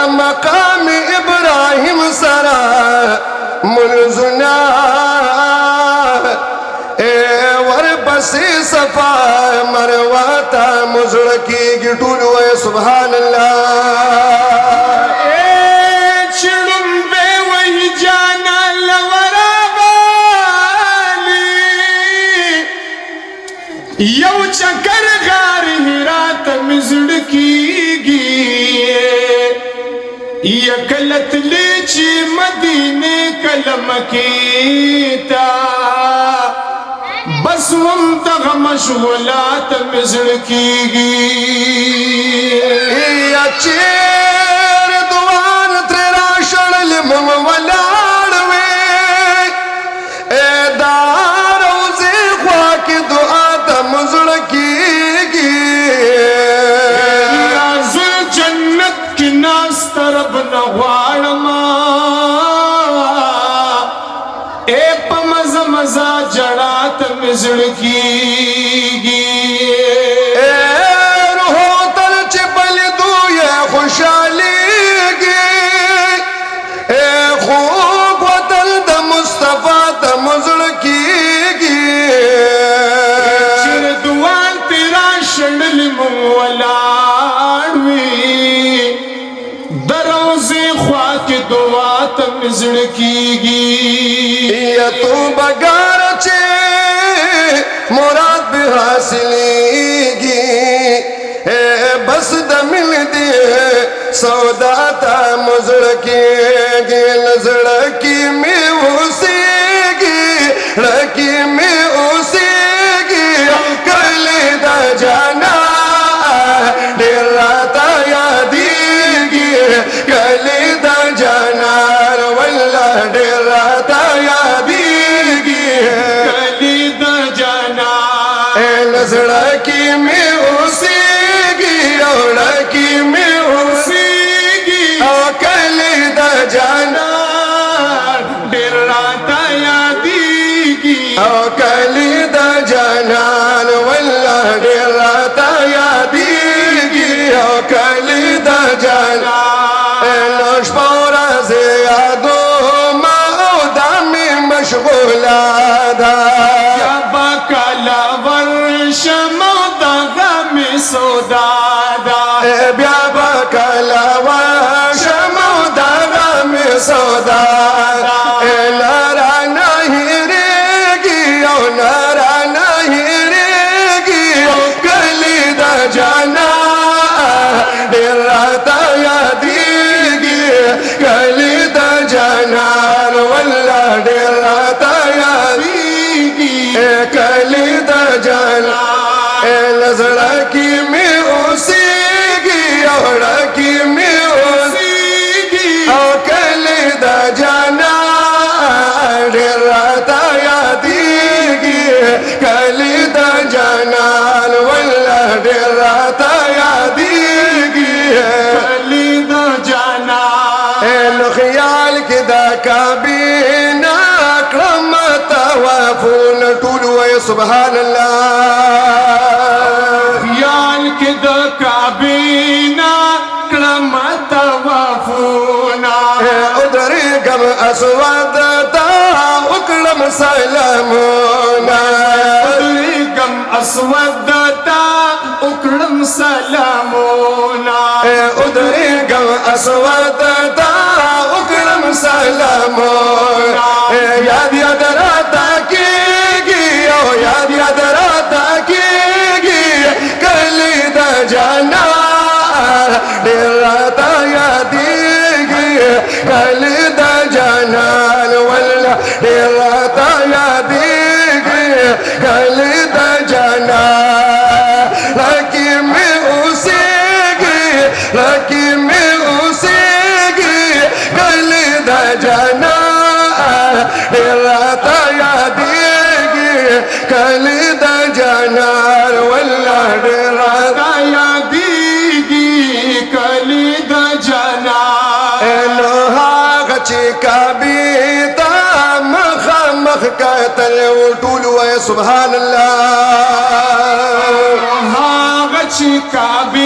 مقام ابراهيم سرا منزنا ورپسې صفا مروه ته مزړه کېږي ټول وایه سبحان الله چړمبې وایي جانا لورا بالي یو چکر غار هرا ته مې زړه کېږي یا کله تلې چې مدینې کله مکې ته بس وم دغه مشغولات مې زړه کېږي یا چیر دوان ترې راشړلې مونږ ولاړ وې دا روضې خوا کې دعا ته مو زړه کېږي نازل جنت کې ناست رب نه غواړمه په مزه مزه جړا ته مې زړه کېږي روح تل چې بلیدو یې خوشحالېږي خوب وطن د مصطفی ته مو زړه کېږي چېر دوان پې راشړلې مونږ ولاړ وي د روضې خوا کې دعا ته مې زړه کېږي یا تو بغار چې مراد به حاصلېږي بس د مل دې سودا ته مو زړه کېږي زړه کې مې اوسېږي زړه کې مې اوسېږي کلي د جانا ډېر راته یادېږي کلي د جانان والله ډېر راته یادېږي کلي د جانان زړه کې مې اوسېږي او زړه کې مې اوسېږي او کلي د جانان ډېر راته یادېږي او کلي د جانان والله ډېر راته یادېږي او کلي د جانان نو شپه ورځ یادومه او دا مې مشغوله ده یا به کله ورشم او دغه مې سودا ده بیا به کله ورشم او دغه مې سودا نه رانه هېرېږي او نه رانه هېرېږي کلي د جانان ډېر راته یادېږي کلي د جانان والله ډېر راته یادېږي کلي د جانان زړه کې مې اوسېږي او زړه کې مې اوسېږي او کلي د جانان ډېر راته یادېږي کلي د جانان والله ډېر راته یادېږي کلي د جانان نو خیال کې د کعبې نه کړم طوافونه ټول وایه سبحان الله خیال کې د کعبې نه کړم طوافونه ودرېږم اسود ته وکړم سلامونه ودرېږم اسود ته وکړم سلامونه ودرېږم اسود ته وکړم سلامونه یاد یاد راته کېږي او یاد یاد راته کېږي کلي د جانان ډېر راته یادېږي کلي د جانان والله ډېر راته یادېږي کلي د جانان لکه مې اوسېږي لکه مې اوسېږي کلي د جانان ډېر راته یادېږي کلي د جانان والله ډېر راته یادېږي کلي د جانان نو هغه چې کعبې ته مخامخ کتل ټول وایه سبحان الله هغه چې کعبې